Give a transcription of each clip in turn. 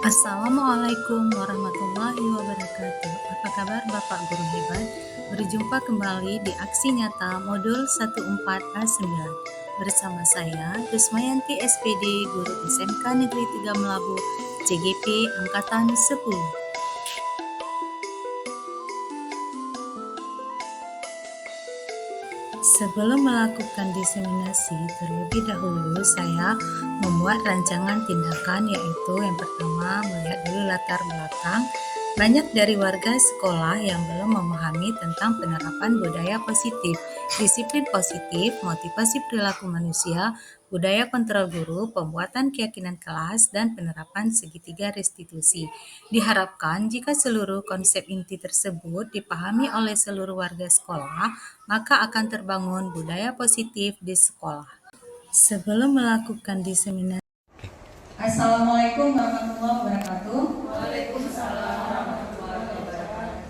Assalamualaikum warahmatullahi wabarakatuh. Apa kabar Bapak Guru Hebat? Berjumpa kembali di Aksi Nyata Modul 14A9 bersama saya Rusmayanti SPD, Guru SMK Negeri 3 Melabu, CGP Angkatan 10. Sebelum melakukan diseminasi, terlebih dahulu saya membuat rancangan tindakan, yaitu yang pertama melihat dulu latar belakang. Banyak dari warga sekolah yang belum memahami tentang penerapan budaya positif, disiplin positif, motivasi perilaku manusia, budaya kontrol guru, pembuatan keyakinan kelas, dan penerapan segitiga restitusi. Diharapkan jika seluruh konsep inti tersebut dipahami oleh seluruh warga sekolah, maka akan terbangun budaya positif di sekolah. Sebelum melakukan diseminasi. Assalamualaikum warahmatullahi wabarakatuh. Waalaikumsalam.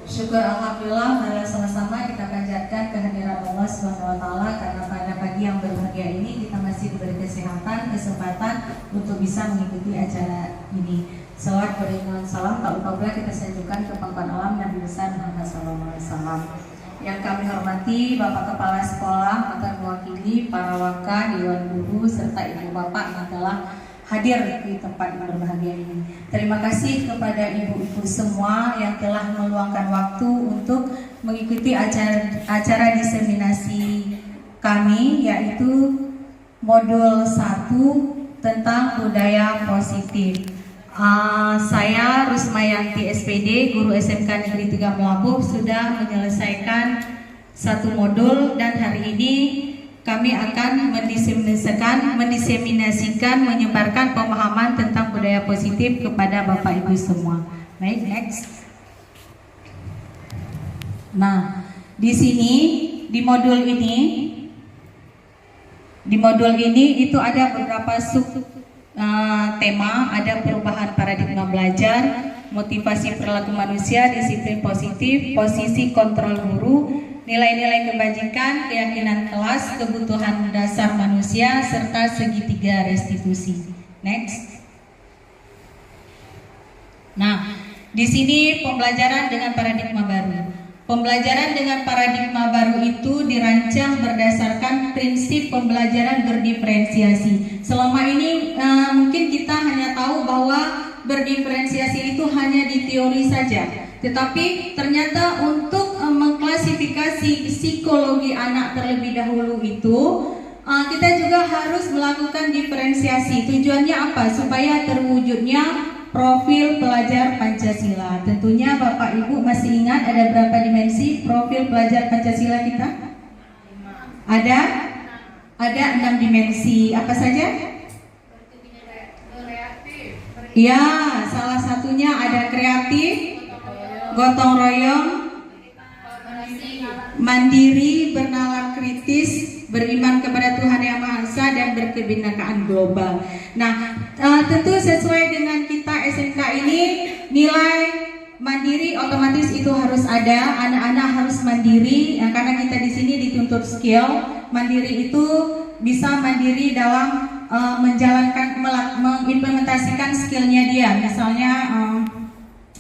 Syukur alhamdulillah, marilah sama-sama kita panjatkan kehadiran Allah Subhanahu wa taala karena pada pagi yang berbahagia ini kita masih diberi kesehatan, kesempatan untuk bisa mengikuti acara ini. Salawat beriman salam tak lupa pula kita sanjungkan ke pangkuan alam Nabi besar Muhammad SAW. Yang kami hormati Bapak Kepala Sekolah atau mewakili para waka, dewan guru serta ibu bapak yang telah hadir di tempat yang berbahagia ini. Terima kasih kepada ibu-ibu semua yang telah meluangkan waktu untuk mengikuti acara diseminasi kami, yaitu modul 1 tentang budaya positif. Saya Rusmayanti SPD, Guru SMK Negeri 3 Melabuh, sudah menyelesaikan satu modul dan hari ini kami akan mendiseminasikan, menyebarkan pemahaman tentang budaya positif kepada Bapak Ibu semua. Baik, next. Nah, di sini di modul ini itu ada beberapa sub tema, ada perubahan paradigma belajar, motivasi perilaku manusia, disiplin positif, posisi kontrol guru, nilai-nilai kebajikan, keyakinan kelas, kebutuhan dasar manusia, serta segitiga restitusi. Next. Nah, di sini pembelajaran dengan paradigma baru. Pembelajaran dengan paradigma baru itu dirancang berdasarkan prinsip pembelajaran berdiferensiasi. Selama ini mungkin kita hanya tahu bahwa berdiferensiasi itu hanya di teori saja. Tetapi ternyata untuk mengklasifikasi psikologi anak terlebih dahulu itu kita juga harus melakukan diferensiasi. Tujuannya apa? Supaya terwujudnya profil pelajar Pancasila. Tentunya Bapak Ibu masih ingat ada berapa dimensi profil pelajar Pancasila kita? Ada 6 dimensi. Apa saja? Ya, salah satunya ada kreatif, gotong royong, mandiri, bernalar kritis, beriman kepada Tuhan Yang Maha Esa, dan berkebinekaan global. Nah, tentu sesuai dengan kita SMK ini, nilai mandiri otomatis itu harus ada. Anak-anak harus mandiri, karena kita di sini dituntut skill. Mandiri itu bisa mandiri dalam mengimplementasikan skillnya dia. Misalnya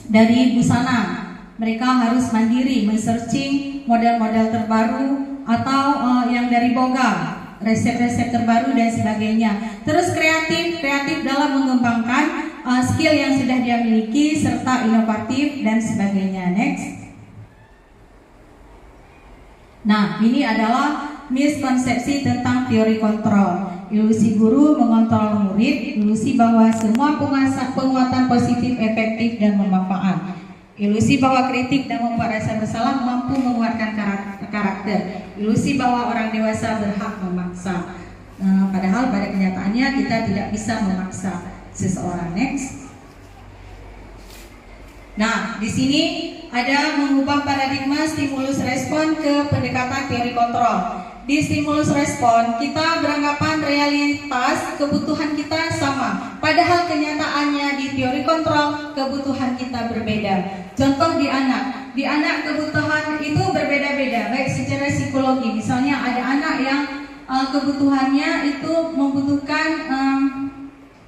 dari busana, mereka harus mandiri men-searching model-model terbaru atau yang dari Boga, resep-resep terbaru dan sebagainya. Terus kreatif dalam mengembangkan skill yang sudah dia miliki serta inovatif dan sebagainya. Next. Nah, ini adalah miskonsepsi tentang teori kontrol. Ilusi guru mengontrol murid, ilusi bahwa semua penguatan positif efektif dan bermanfaat. Ilusi bahwa kritik dan membuat rasa bersalah mampu menguatkan karakter. Ilusi bahwa orang dewasa berhak memaksa. Padahal pada kenyataannya kita tidak bisa memaksa seseorang. Next. Nah, di sini ada mengubah paradigma stimulus respon ke pendekatan teori kontrol. Di stimulus respon, kita beranggapan realitas kebutuhan kita sama. Padahal kenyataannya di teori kontrol, kebutuhan kita berbeda. Contoh di anak kebutuhan itu berbeda-beda, baik secara psikologi. Misalnya ada anak yang kebutuhannya itu membutuhkan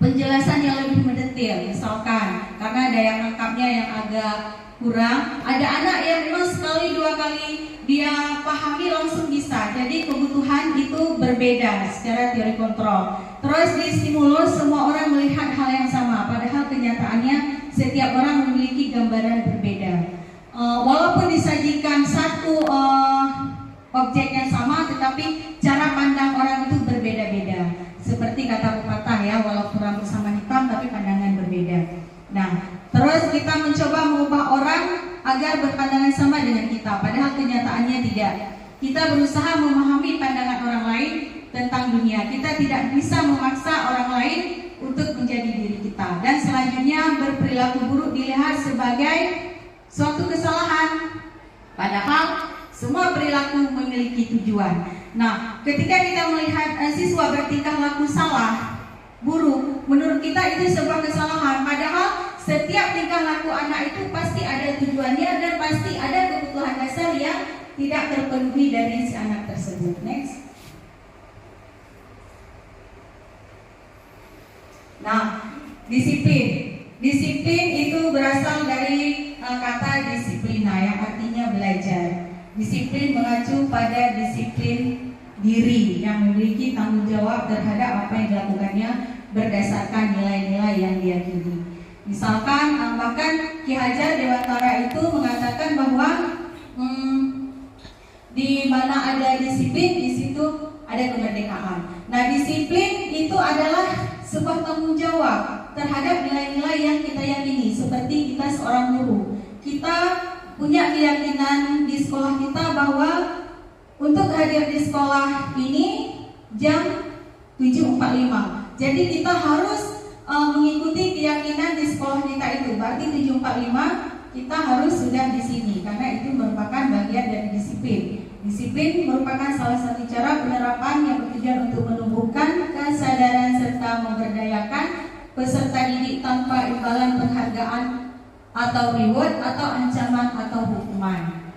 penjelasan yang lebih mendetail. Misalkan karena daya tangkapnya yang agak kurang. Ada anak yang memang sekali dua kali dia pahami langsung bisa. Jadi kebutuhan itu berbeda secara teori kontrol. Terus di stimulus semua orang melihat hal yang sama, padahal kenyataannya setiap orang memiliki gambaran berbeda. Walaupun disajikan satu objek yang sama, tetapi cara pandang orang itu berbeda-beda. Seperti kata pepatah ya, walaupun rambut sama hitam tapi pandangan berbeda. Nah, terus kita mencoba mengubah orang agar berpandangan sama dengan kita, padahal kenyataannya tidak. Kita berusaha memahami pandangan orang lain tentang dunia. Kita tidak bisa memaksa orang lain untuk menjadi diri kita. Dan selanjutnya, berperilaku buruk dilihat sebagai suatu kesalahan, padahal semua perilaku memiliki tujuan. Nah, ketika kita melihat siswa bertingkah laku salah, buruk, menurut kita itu sebuah kesalahan, padahal setiap tingkah laku anak itu pasti ada tujuannya dan pasti ada kebutuhan dasar yang tidak terpenuhi dari si anak tersebut. Next. Nah, disiplin. Disiplin itu berasal dari kata disiplina yang artinya belajar. Disiplin mengacu pada disiplin diri yang memiliki tanggung jawab terhadap apa yang dilakukannya berdasarkan nilai-nilai yang diyakini. Misalkan bahkan Ki Hajar Dewantara itu mengatakan bahwa di mana ada disiplin, di situ ada kemerdekaan. Nah, disiplin itu adalah sebuah tanggung jawab terhadap nilai-nilai yang kita yakini. Seperti kita seorang guru, kita punya keyakinan di sekolah kita bahwa untuk hadir di sekolah ini jam 7.45. Jadi kita harus mengikuti keyakinan di sekolah kita itu. Berarti 7.45 kita harus sudah di sini, karena itu merupakan bagian dari disiplin. Disiplin merupakan salah satu cara penerapan yang bertujuan untuk menumbuhkan kesadaran serta memberdayakan peserta didik tanpa imbalan penghargaan atau reward atau ancaman atau hukuman.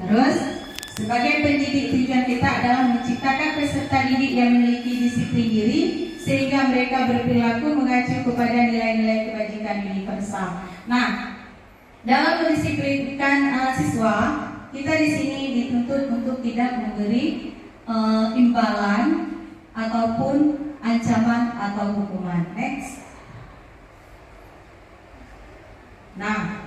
Terus, sebagai pendidik, tujuan kita adalah menciptakan peserta didik yang memiliki disiplin diri sehingga mereka berperilaku mengacu kepada nilai-nilai kebajikan universal. Nah, dalam mendisiplinkan siswa, kita di sini dituntut untuk tidak memberi imbalan ataupun ancaman atau hukuman. Next. Nah,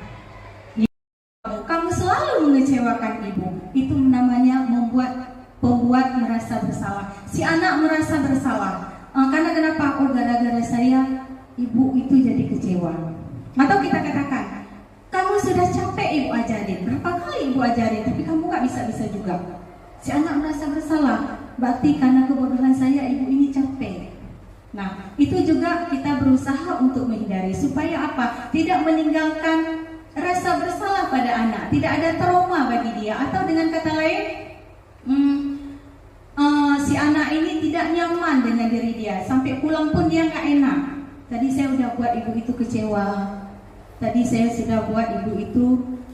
kamu selalu mengecewakan ibu, itu namanya pembuat merasa bersalah. Si anak merasa bersalah. Karena kenapa? Oh, gara-gara saya ibu itu jadi kecewa. Atau kita katakan, kamu sudah capek ibu ajarin, berapa kali ibu ajarin, tapi kamu gak bisa-bisa juga. Si anak merasa bersalah, berarti karena kebodohan saya ibu ini capek. Nah, itu juga kita berusaha untuk menghindari supaya apa? Tidak meninggalkan rasa bersalah pada anak, tidak ada trauma bagi dia. Atau dengan kata lain, si anak ini tidak nyaman dengan diri dia, sampai pulang pun dia gak enak. Tadi saya udah buat ibu itu kecewa, tadi saya sudah buat ibu itu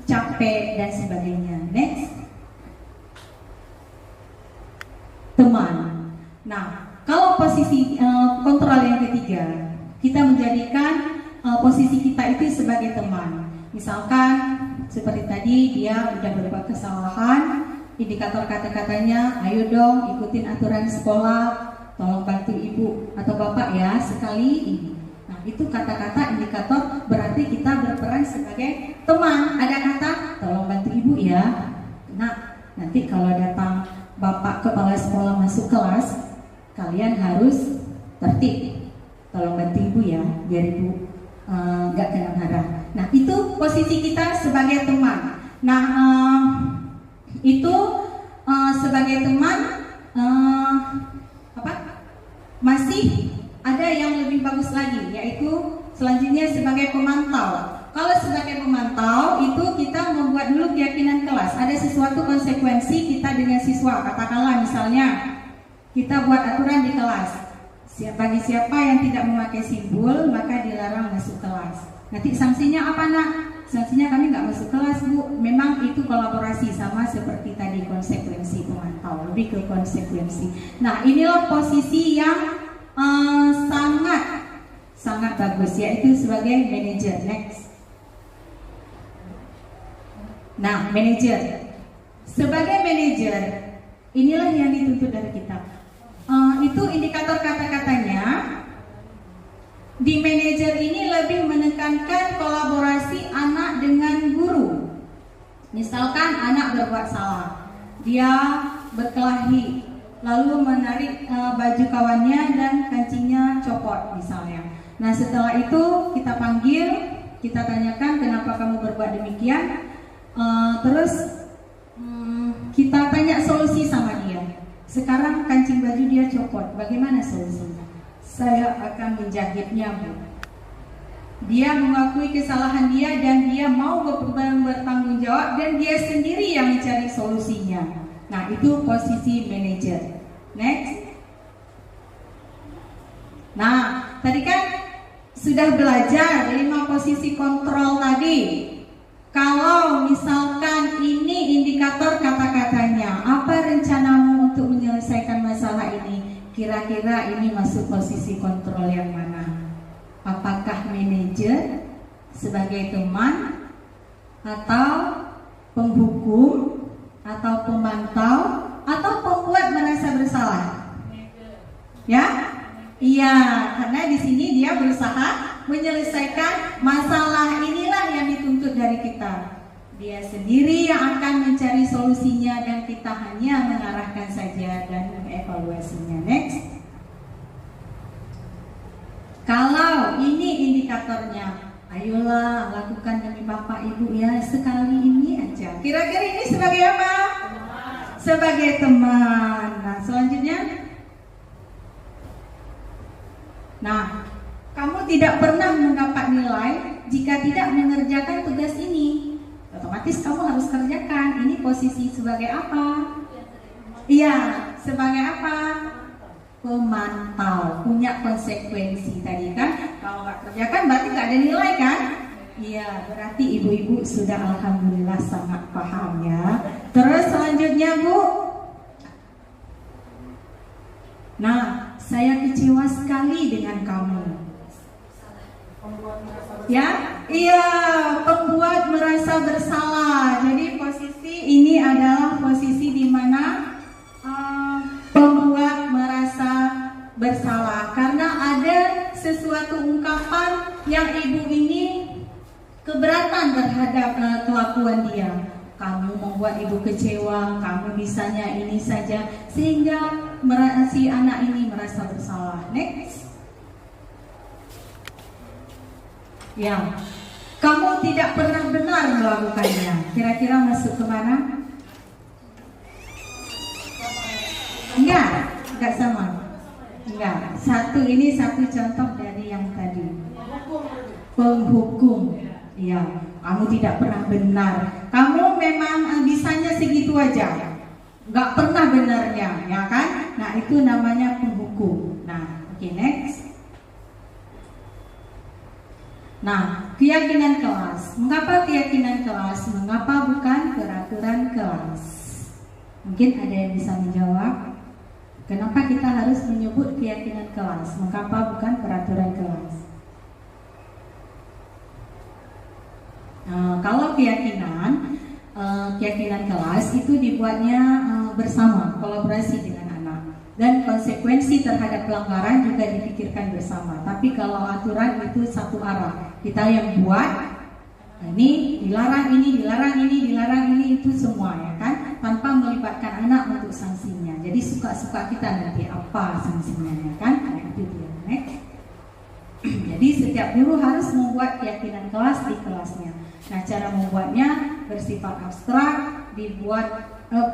capek dan sebagainya. Next. Teman. Nah, kalau posisi kontrol yang ketiga, kita menjadikan posisi kita itu sebagai teman. Misalkan seperti tadi dia udah berbuat kesalahan, indikator kata-katanya, ayo dong ikutin aturan sekolah, tolong bantu ibu atau bapak ya sekali ini. Nah, itu kata-kata indikator berarti kita berperan sebagai teman. Ada kata tolong bantu ibu ya. Nah, nanti kalau datang bapak kepala sekolah masuk kelas, kalian harus tertib. Tolong bantu ibu ya, biar ibu nggak kena marah. Nah, itu posisi kita sebagai teman. Nah, itu sebagai teman masih ada yang lebih bagus lagi, yaitu selanjutnya sebagai pemantau. Kalau sebagai pemantau itu kita membuat dulu keyakinan kelas. Ada sesuatu konsekuensi kita dengan siswa. Katakanlah misalnya kita buat aturan di kelas. Bagi siapa yang tidak memakai simbol maka dilarang masuk kelas. Nanti sanksinya apa nak? Sanksinya kami nggak masuk kelas bu. Memang itu kolaborasi sama seperti tadi konsekuensi pemantau, lebih ke konsekuensi. Nah, inilah posisi yang sangat bagus, yaitu sebagai manajer. Next. Nah, manajer. Sebagai manajer, inilah yang dituntut dari kita. Itu indikator kata-katanya. Di manajer ini lebih menekankan kolaborasi anak dengan guru. Misalkan anak berbuat salah, dia berkelahi, lalu menarik baju kawannya dan kancingnya copot misalnya. Nah, setelah itu kita panggil, kita tanyakan kenapa kamu berbuat demikian. Terus kita tanya solusi sama dia. Sekarang kancing baju dia copot, bagaimana solusinya? Saya akan menjahitnya, Bu. Dia mengakui kesalahan dia dan dia mau bertanggung jawab dan dia sendiri yang mencari solusinya. Nah, itu posisi manajer. Next. Nah, tadi kan sudah belajar 5 posisi kontrol tadi. Kalau misalkan ini indikator kata-katanya, apa rencanamu untuk menyelesaikan masalah ini? Kira-kira ini masuk posisi kontrol yang mana? Apakah manajer sebagai teman, atau penghukum, atau pemantau, atau pembuat merasa bersalah? Ya? Iya, karena di sini dia berusaha menyelesaikan masalah, inilah yang dituntut dari kita. Dia sendiri yang akan mencari solusinya dan kita hanya mengarahkan saja dan mengevaluasinya. Next. Kalau ini indikatornya, ayolah lakukan demi Bapak Ibu ya, sekali ini aja. Kira-kira ini sebagai apa? Sebagai teman. Nah, selanjutnya. Nah, kamu tidak pernah mendapat nilai jika tidak mengerjakan tugas ini. Otomatis kamu harus kerjakan. Ini posisi sebagai apa? Iya, sebagai apa? Pemantau, punya konsekuensi tadi kan. Kalau nggak kerjakan berarti nggak ada nilai kan? Iya, berarti ibu-ibu sudah alhamdulillah sangat paham ya. Terus selanjutnya, Bu. Nah, saya kecewa sekali dengan kamu. Ya, iya, pembuat merasa bersalah. Jadi posisi ini adalah posisi di mana pembuat merasa bersalah karena ada sesuatu ungkapan yang ibu ini keberatan terhadap kelakuan dia. Kamu membuat ibu kecewa, kamu bisanya ini saja, sehingga si anak ini merasa bersalah. Next. Ya, kamu tidak pernah benar melakukannya. Kira-kira masuk ke mana? Enggak sama. Enggak. Ini satu contoh dari yang tadi. Penghukum. Ya, kamu tidak pernah benar. Kamu memang bisanya segitu aja. Enggak pernah benarnya, ya kan? Nah, itu namanya penghukum. Nah, oke, next. Nah, keyakinan kelas. Mengapa keyakinan kelas? Mengapa bukan peraturan kelas? Mungkin ada yang bisa menjawab. Kenapa kita harus menyebut keyakinan kelas? Mengapa bukan peraturan kelas? Kalau keyakinan kelas itu dibuatnya bersama, kolaborasi dengan anak. Dan konsekuensi terhadap pelanggaran juga dipikirkan bersama. Tapi kalau aturan itu satu arah. Kita yang buat, ini dilarang ini, dilarang ini, dilarang ini, itu semua ya kan, tanpa melibatkan anak untuk sanksinya. Jadi suka-suka kita nanti apa sanksinya ya kan, nah, itu dia. Next. Jadi setiap guru harus membuat keyakinan kelas di kelasnya. Nah, cara membuatnya bersifat abstrak, dibuat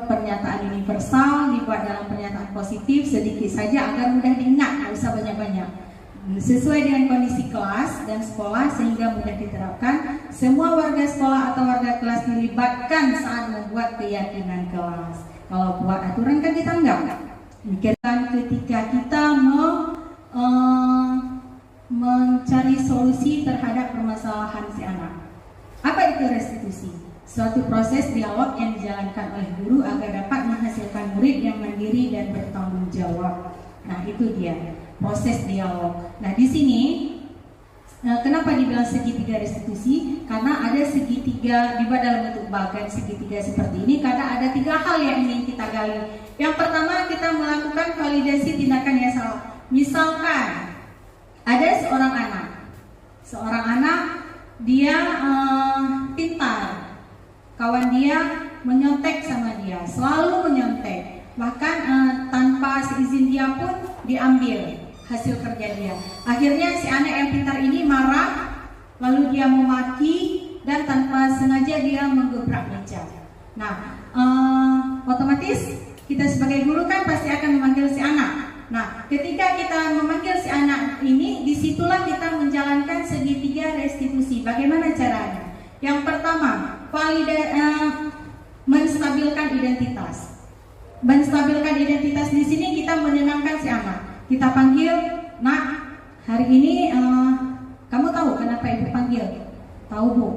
pernyataan universal, dibuat dalam pernyataan positif sedikit saja agar mudah diingat, nggak usah banyak-banyak. Sesuai dengan kondisi kelas dan sekolah sehingga mudah diterapkan. Semua warga sekolah atau warga kelas dilibatkan saat membuat keyakinan kelas. Kalau buat aturan kan kita enggak. Mikirkan ketika kita mencari solusi terhadap permasalahan si anak. Apa itu restitusi? Suatu proses dialog yang dijalankan oleh guru agar dapat menghasilkan murid yang mandiri dan bertanggung jawab. Nah, itu dia proses dialog. Nah, di sini Kenapa dibilang segitiga restitusi? Karena ada segitiga dibuat dalam bentuk bagan segitiga seperti ini karena ada 3 hal yang ingin kita gali. Yang pertama, kita melakukan validasi tindakan yang salah. Misalkan ada seorang anak dia pintar, kawan dia menyontek sama dia, selalu menyontek, bahkan tanpa seizin dia pun diambil hasil kerja dia. Akhirnya si anak yang pintar ini marah, lalu dia memaki dan tanpa sengaja dia menggebrak meja. Nah, otomatis kita sebagai guru kan pasti akan memanggil si anak. Nah, ketika kita memanggil si anak ini, disitulah kita menjalankan segitiga restitusi. Bagaimana caranya? Yang pertama, menstabilkan identitas. Menstabilkan identitas di sini kita menenangkan si anak. Kita panggil, "Nak, hari ini kamu tahu kenapa ibu panggil?" "Tahu, Bu.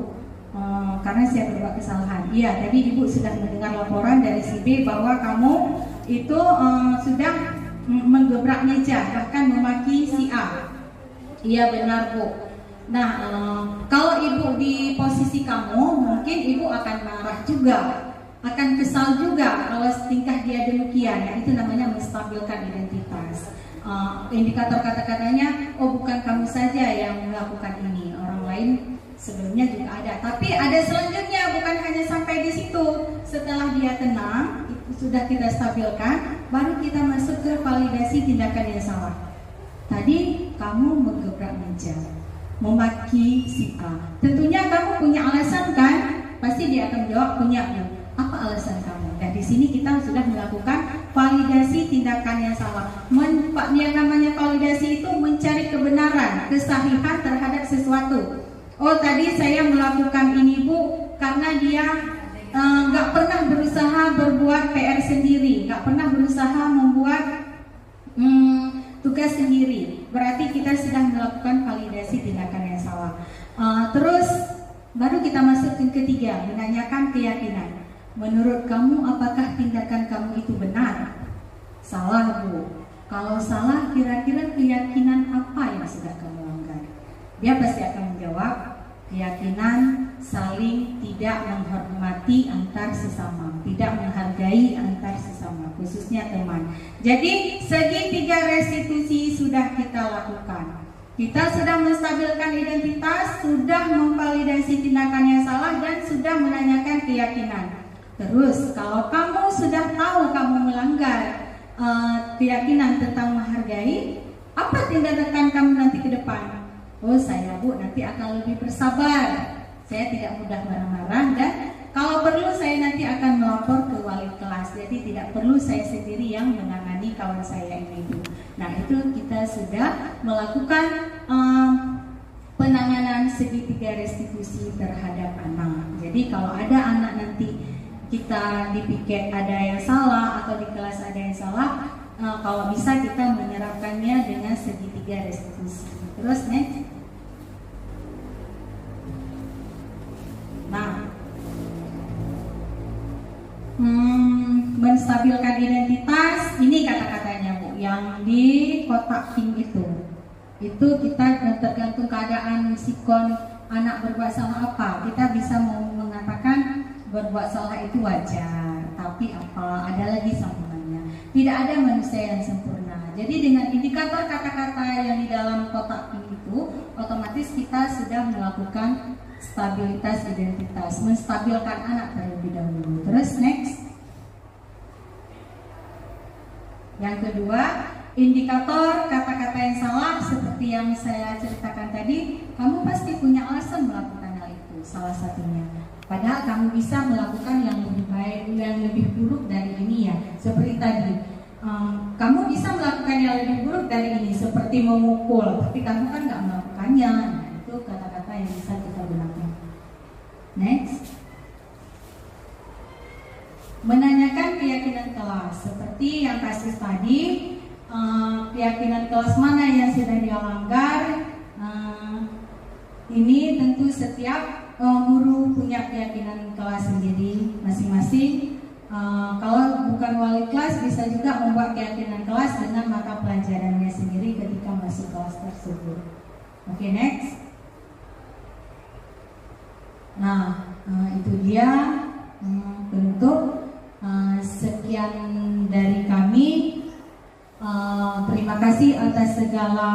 Karena saya berbuat kesalahan." "Iya, tadi ibu sudah mendengar laporan dari si B bahwa kamu itu sudah menggebrak meja, bahkan memaki si A." "Iya benar, Bu." Nah, kalau ibu di posisi kamu, mungkin ibu akan marah juga, akan kesal juga kalau tingkah dia demikian. Ya, itu namanya menstabilkan identitas. Indikator kata-katanya, "Oh, bukan kamu saja yang melakukan ini, orang lain sebelumnya juga ada." Tapi ada selanjutnya, bukan hanya sampai di situ. Setelah dia tenang, itu sudah kita stabilkan, baru kita masuk ke validasi tindakan yang salah. Tadi kamu menggebrak meja, memaki si A. Tentunya kamu punya alasan kan? Pasti dia akan jawab punya. Apa alasan kamu? Dan di sini kita sudah melakukan validasi tindakan yang salah. Yang namanya validasi itu mencari kebenaran, kesahihan terhadap sesuatu. "Oh, tadi saya melakukan ini, Bu, karena dia nggak pernah berusaha berbuat PR sendiri, nggak pernah berusaha membuat tugas sendiri." Berarti kita sudah melakukan validasi tindakan yang salah. Terus baru kita masuk ke ketiga, menanyakan keyakinan. "Menurut kamu, apakah tindakan kamu itu benar?" "Salah, Bu." "Kalau salah, kira-kira keyakinan apa yang sudah kamu langgar?" Dia pasti akan menjawab, keyakinan saling tidak menghormati antar sesama, tidak menghargai antar sesama, khususnya teman. Jadi segitiga restitusi sudah kita lakukan. Kita sudah menstabilkan identitas, sudah memvalidasi tindakan yang salah, dan sudah menanyakan keyakinan. Terus kalau kamu sudah tahu kamu melanggar keyakinan tentang menghargai, apa tindakan kamu nanti ke depan? "Oh, saya, Bu, nanti akan lebih bersabar. Saya tidak mudah marah-marah, dan kalau perlu saya nanti akan melapor ke wali kelas. Jadi tidak perlu saya sendiri yang menangani kawan saya ini, Bu." Nah, itu kita sudah melakukan penanganan segitiga restitusi terhadap anak. Jadi kalau ada anak nanti kita di piket ada yang salah atau di kelas ada yang salah, kalau bisa kita menyerapkannya dengan segitiga restitusi. Terus next. Nah, menstabilkan identitas, ini kata-katanya, Bu, yang di kotak pink itu kita tergantung keadaan sikon anak berbuat salah apa, kita bisa mengatakan berbuat salah itu wajar, tapi apa, ada lagi sambungannya. Tidak ada manusia yang sempurna. Jadi dengan indikator kata-kata yang di dalam kotak pink itu, otomatis kita sudah melakukan stabilitas identitas, menstabilkan anak terlebih dahulu. Terus next. Yang kedua, indikator kata-kata yang salah seperti yang saya ceritakan tadi, kamu pasti punya alasan melakukan hal itu, salah satunya. Padahal kamu bisa melakukan yang lebih baik, yang lebih buruk dari ini ya. Seperti tadi, kamu bisa melakukan yang lebih buruk dari ini, seperti memukul, tapi kamu kan nggak melakukannya. Nah, itu kata-kata yang bisa kita gunakan. Next. Menanyakan keyakinan kelas, seperti yang kasus tadi, keyakinan kelas mana yang sudah dilanggar. Ini tentu setiap guru punya keyakinan kelas sendiri masing-masing. Kalau bukan wali kelas, bisa juga membuat keyakinan kelas dengan mata pelajarannya sendiri ketika masuk kelas tersebut. Oke, next. Nah, itu dia bentuk. Sekian dari kami. Terima kasih atas segala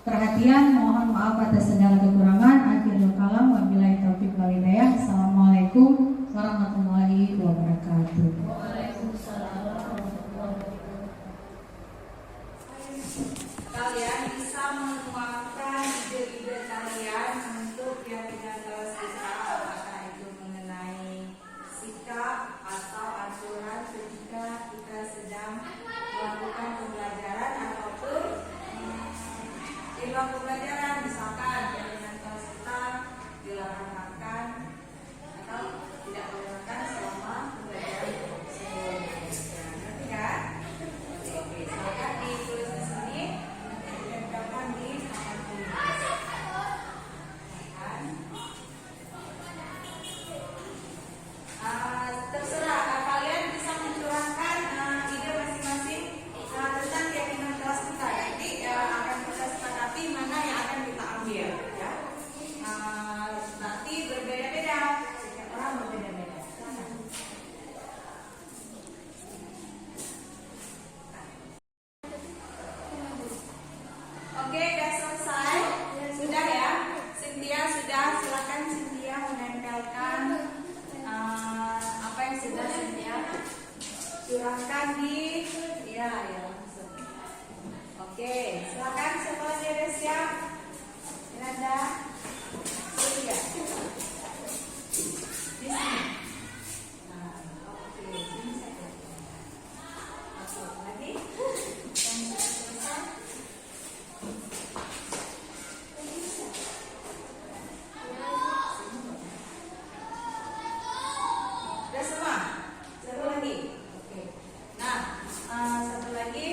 perhatian. Mohon maaf atas segala kekurangan. Akhirul kalam, wabillahi taufiq wal hidayah. Assalamualaikum warahmatullahi wabarakatuh. Kalian bisa menguangkan ide-ide kalian untuk yang tidak kelas kita, apakah itu mengenai sikap atau aturan ketika kita sedang melakukan pembelajaran ataupun di luar pembelajaran, misalkan jaminan kelas kita dilarang makan atau tidak boleh makan selama pembelajaran tersebut. Ngerti kan? Oke, silakan ditulis di sini, ditempelkan di halaman tulis. Terserah kalian bisa mencurahkan ide masing-masing tentang keyakinan kelas kita. Nanti akan kita sepakati mana yang akan kita ambil, ya. Nanti berbeda-beda, setiap orang berbeda-beda. Oke, udah selesai. Sudah ya, Cynthia sudah. Silakan Cynthia menempelkan apa yang sudah Cynthia curahkan di ya langsung. Oke, silakan siapa lagi ada siap? Miranda, Cynthia. Di sini. Oke, sini saja. Oke, lagi. Yang sudah selesai. Udah semua? Satu lagi? Oke. Nah, satu lagi.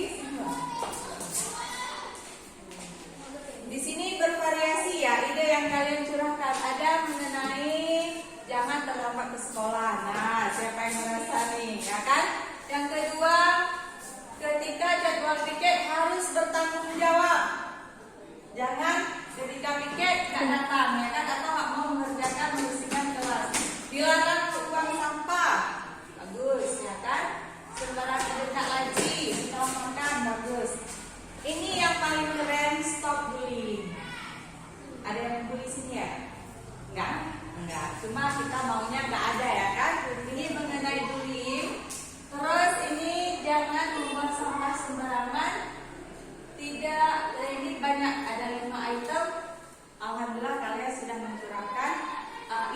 Di sini bervariasi ya ide yang kalian curahkan. Ada mengenai jangan terlambat ke sekolah. Nah, siapa yang merasa nih, ya kan? Yang kedua, ketika jadwal piket harus bertanggung jawab. Jangan ketika piket nggak datang, ya kan? Atau nggak mau mengerjakan membersihkan kelas. Dilarang buang sampah, bagus, ya kan? Sembarang dekat laci, kita makan, bagus. Ini yang paling keren, stop bullying. Ada yang bully sini ya? Enggak. Cuma kita maunya nggak ada, ya kan? Ini mengenai bullying. Terus ini jangan membuang sampah sembarangan. Tidak, ini banyak, ada 5 item. Alhamdulillah kalian sudah mencurahkan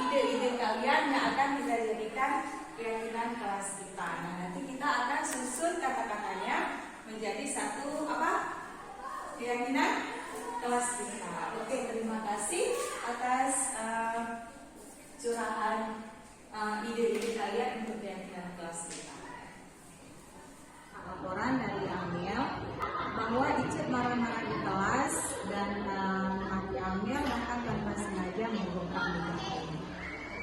ide-ide kalian yang akan kita jadikan keyakinan kelas kita. Nah, nanti kita akan susun kata-katanya menjadi satu apa? Keyakinan kelas kita. Oke, terima kasih atas curahan ide-ide kalian untuk keyakinan kelas kita. Laporan dari Amel bahwa Icet marah-marah di kelas dan maki Amel bahkan tanpa sengaja membongkar meja.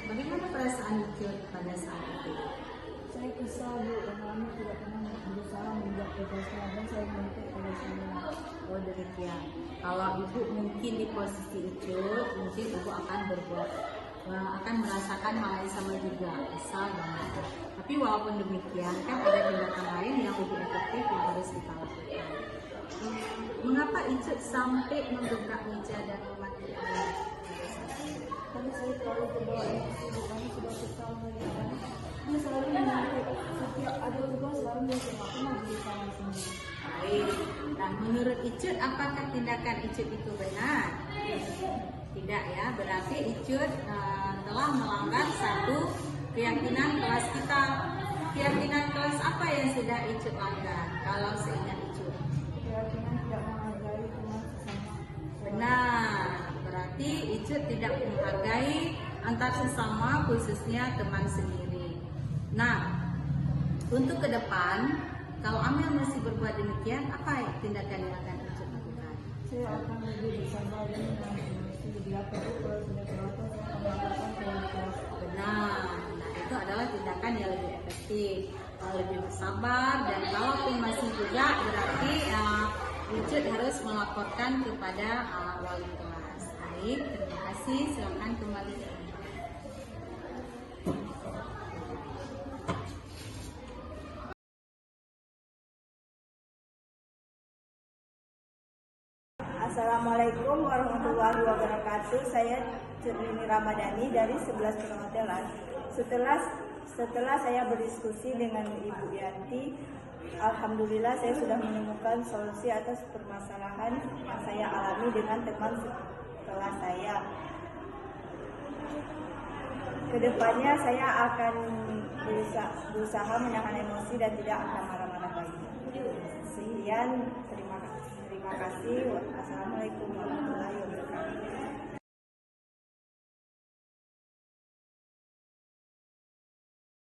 Bagaimana perasaan Icet pada saat itu? Saya kesal Bu, karena kami tidak pernah berusaha membuat tugasnya dan saya menuntut pada semua. Oh demikian. Kalau ibu mungkin di posisi Icet, mungkin ibu akan akan merasakan hal yang sama juga, kesal dan marah. Tapi walaupun demikian, kan ada tindakan lain yang lebih efektif yang harus kita lakukan. Mengapa Icet sampai menggebrak meja dan memaki Amel? Karena saya terlalu terbawa emosi, kami sudah kesal melihat dia selalu menuntut setiap ada tugas selalu menyebabkan berusaha sendiri. Baik. Nah, menurut Icet, apakah tindakan Icet itu benar? Tidak ya, berarti Icet telah melanggar satu keyakinan kelas kita. Keyakinan kelas apa yang sudah Icet langgar? Kalau seingat Icet. Keyakinan tidak menghargai teman sesama. Benar, berarti Icet tidak menghargai antar sesama, khususnya teman sendiri. Nah, untuk ke depan, kalau Amel masih berbuat demikian, apa tindakan yang akan Icet lakukan? Saya akan lebih bersabar dan emosi lebih apa itu kalau sudah terlalu saya akan melakukan kelas. Benar, nah itu adalah tindakan yang lebih efektif, lebih bersabar, dan kalaupun masih juga berarti Icet harus melaporkan kepada wali kelas. Baik, terima kasih. Silakan kembali. Assalamualaikum warahmatullahi wabarakatuh. Saya Cerlini Ramadhani dari 11 Perhotelan. Setelah saya berdiskusi dengan Ibu Yanti, alhamdulillah saya sudah menemukan solusi atas permasalahan yang saya alami dengan teman sekelas saya. Kedepannya saya akan berusaha menahan emosi dan tidak akan marah-marah lagi. Sekian, terima kasih. Wassalamualaikum warahmatullahi wabarakatuh.